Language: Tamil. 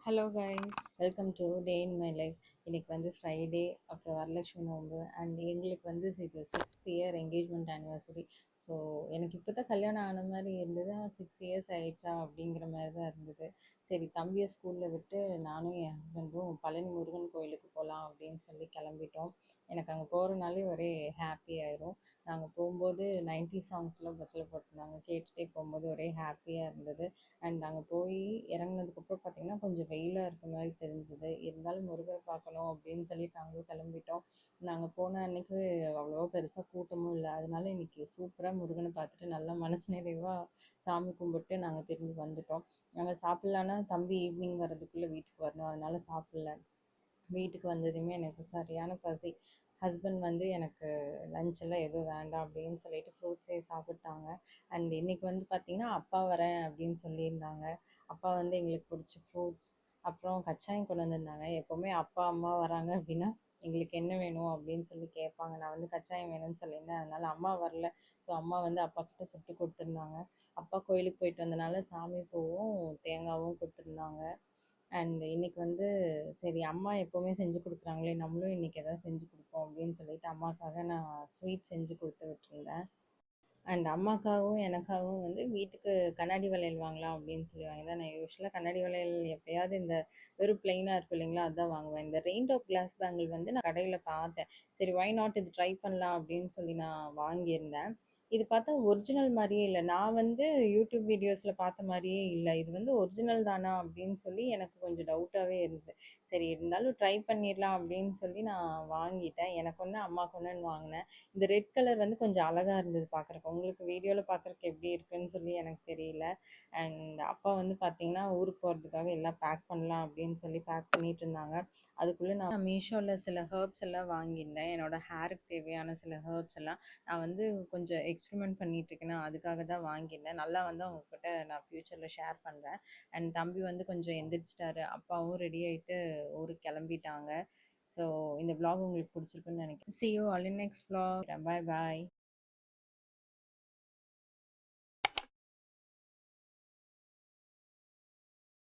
Hello guys, welcome to day in my life. இன்னைக்கு வந்து ஃப்ரைடே, அப்புறம் வரலட்சுமி நோன்பு அண்ட் எங்களுக்கு வந்து இது 6th year engagement anniversary. So எனக்கு இப்போ தான் கல்யாணம் ஆன மாதிரி இருந்தது. 6 இயர்ஸ் ஆயிடுச்சா அப்படிங்கிற மாதிரி தான் இருந்தது. சரி, தம்பியை ஸ்கூலில் விட்டு நானும் என் ஹஸ்பண்டும் பழனி முருகன் கோயிலுக்கு போகலாம் அப்படின்னு சொல்லி கிளம்பிட்டோம். எனக்கு அங்கே போகிறனாலே ஒரே ஹாப்பி ஆயிரும். நாங்கள் போகும்போது 90 சாங்ஸ்லாம் பஸ்ஸில் போட்டிருந்தாங்க, கேட்டுகிட்டே போகும்போது ஒரே ஹாப்பியாக இருந்தது. அண்ட் அங்கே போய் இறங்குனதுக்கப்புறம் பார்த்திங்கன்னா கொஞ்சம் வெயிலாக இருக்க மாதிரி தெரிஞ்சுது. இருந்தாலும் முருகரை பார்க்கணும் அப்படின்னு சொல்லிட்டு நாங்களும் கிளம்பிட்டோம். நாங்கள் போன அன்னைக்கு அவ்வளோவா பெருசாக கூட்டமும் இல்லை. அதனால இன்றைக்கி சூப்பராக முருகனை பார்த்துட்டு நல்லா மனசு நிறைவாக சாமி கும்பிட்டு நாங்கள் திரும்பி வந்துட்டோம். நாங்கள் சாப்பிட்லான்னா தம்பி ஈவினிங் வர்றதுக்குள்ளே வீட்டுக்கு வரணும், அதனால் சாப்பிட்ல. வீட்டுக்கு வந்ததுமே எனக்கு சரியான பசி. ஹஸ்பண்ட் வந்து எனக்கு லஞ்ச் எல்லாம் எதுவும் வேண்டாம் அப்படின்னு சொல்லிட்டு ஃப்ரூட்ஸே சாப்பிட்டாங்க. அண்ட் இன்னைக்கு வந்து பார்த்திங்கன்னா அப்பா வரேன் அப்படின்னு சொல்லியிருந்தாங்க. அப்பா வந்து எங்களுக்கு பிடிச்ச ஃப்ரூட்ஸ் அப்புறம் கச்சாயம் கொண்டு வந்திருந்தாங்க. எப்போவுமே அப்பா அம்மா வராங்க அப்படின்னா எங்களுக்கு என்ன வேணும் அப்படின்னு சொல்லி கேட்பாங்க. நான் வந்து கச்சாயம் வேணும்னு சொல்லியிருந்தேன். அதனால் அம்மா வரல. ஸோ அம்மா வந்து அப்பா கிட்ட சுட்டு கொடுத்துருந்தாங்க. அப்பா கோயிலுக்கு போயிட்டு வந்தனால சாமி பூவும் தேங்காவும் கொடுத்துருந்தாங்க. அண்ட் இன்னைக்கு வந்து சரி, அம்மா எப்போவுமே செஞ்சு கொடுக்குறாங்களே, நம்மளும் இன்னைக்கு எதாவது செஞ்சு கொடுப்போம் அப்படின்னு சொல்லிட்டு அம்மாக்காக நான் ஸ்வீட் செஞ்சு கொடுத்து விட்டுருந்தேன். அண்ட் அம்மாக்காகவும் எனக்காகவும் வந்து வீட்டுக்கு கண்ணாடி வளையல் வாங்கலாம் அப்படின்னு சொல்லி வாங்கிதான். நான் யூஸ்வலாக கண்ணாடி வளையல் எப்பயாவது இந்த வெறும் பிளெயினாக இருக்கும் இல்லைங்களா, அதுதான் வாங்குவேன். இந்த ரெயின் ட்ராப் கிளாஸ் பேங்கிள் வந்து நான் கடையில் பார்த்தேன். சரி, ஒய் நாட் இது ட்ரை பண்ணலாம் அப்படின்னு சொல்லி நான் வாங்கியிருந்தேன். இது பார்த்தா ஒரிஜினல் மாதிரியே இல்லை. நான் வந்து யூடியூப் வீடியோஸில் பார்த்த மாதிரியே இல்லை. இது வந்து ஒரிஜினல் தானா அப்படின்னு சொல்லி எனக்கு கொஞ்சம் டவுட்டாகவே இருந்தது. சரி, இருந்தாலும் ட்ரை பண்ணிடலாம் அப்படின்னு சொல்லி நான் வாங்கிட்டேன். எனக்கு ஒன்று அம்மாவுக்கு ஒன்றுன்னு வாங்கினேன். இந்த ரெட் கலர் வந்து கொஞ்சம் அழகாக இருந்தது பார்க்குறக்கு. உங்களுக்கு வீடியோவில் பார்க்குறக்கு எப்படி இருக்குன்னு சொல்லி எனக்கு தெரியல. அண்ட் அப்பா வந்து பார்த்திங்கன்னா ஊருக்கு போகிறதுக்காக எல்லாம் பேக் பண்ணலாம் அப்படின்னு சொல்லி பேக் பண்ணிட்டு இருந்தாங்க. அதுக்குள்ளே நான் மீஷோவில் சில ஹர்ப்ஸ் எல்லாம் வாங்கியிருந்தேன். என்னோடய ஹேருக்கு தேவையான சில ஹர்ப்ஸ் எல்லாம் நான் வந்து கொஞ்சம் எக்ஸ்பெரிமெண்ட் பண்ணிகிட்ருக்கேன்னா அதுக்காக தான் வாங்கியிருந்தேன். நல்லா வந்து அவங்கக்கிட்ட நான் ஃப்யூச்சரில் ஷேர் பண்ணுறேன். அண்ட் தம்பி வந்து கொஞ்சம் எந்திரிச்சிட்டாரு. அப்பாவும் ரெடி ஆகிட்டு ஊருக்கு கிளம்பிட்டாங்க. ஸோ இந்த vlog உங்களுக்கு பிடிச்சிருக்குன்னு நினைக்கிறேன். See you all in next vlog. Bye bye.